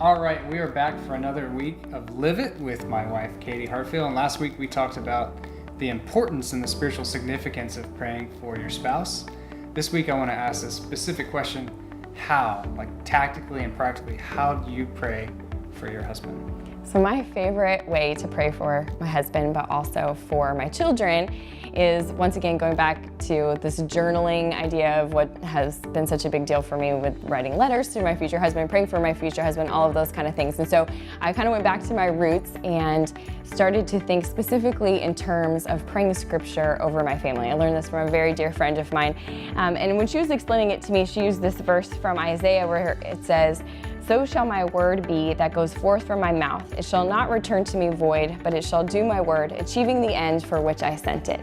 All right, we are back for another week of Live It with my wife, Katie Hartfiel. And last week we talked about the importance and the spiritual significance of praying for your spouse. This week I want to ask a specific question: how, like tactically and practically, how do you pray for your husband? So my favorite way to pray for my husband, but also for my children, is once again going back to this journaling idea of what has been such a big deal for me with writing letters to my future husband, praying for my future husband, all of those kind of things. And so I kind of went back to my roots and started to think specifically in terms of praying scripture over my family. I learned this from a very dear friend of mine. And when she was explaining it to me, she used this verse from Isaiah where it says, "So shall my word be that goes forth from my mouth. It shall not return to me void, but it shall do my word, achieving the end for which I sent it."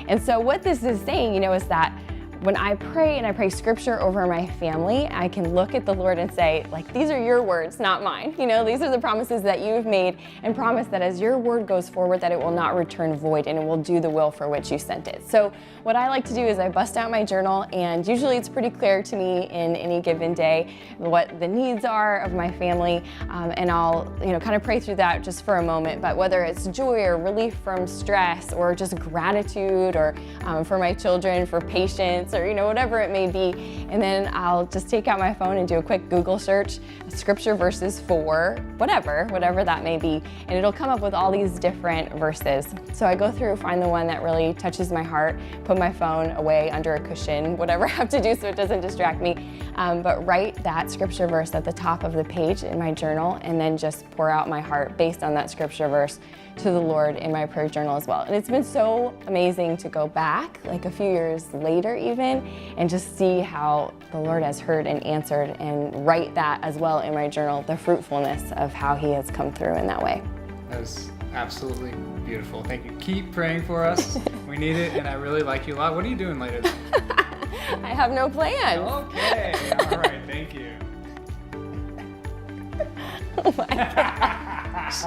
And so what this is saying, is that when I pray and I pray scripture over my family, I can look at the Lord and say, like, these are your words, not mine. These are the promises that you've made, and promise that as your word goes forward, that it will not return void and it will do the will for which you sent it. So what I like to do is I bust out my journal, and usually it's pretty clear to me in any given day what the needs are of my family, and I'll kind of pray through that just for a moment. But whether it's joy or relief from stress or just gratitude, or for my children, for patience, or whatever it may be, and then I'll just take out my phone and do a quick Google search, scripture verses for whatever that may be, and it'll come up with all these different verses. So I go through, find the one that really touches my heart, put my phone away under a cushion, whatever I have to do so it doesn't distract me, but write that scripture verse at the top of the page in my journal, and then just pour out my heart based on that scripture verse to the Lord in my prayer journal as well. And it's been so amazing to go back, like a few years later even, and just see how the Lord has heard and answered, and write that as well in my journal, the fruitfulness of how He has come through in that way. That is absolutely beautiful. Thank you. Keep praying for us. We need it, and I really like you a lot. What are you doing later? I have no plans. Okay. All right. Thank you. Oh my gosh.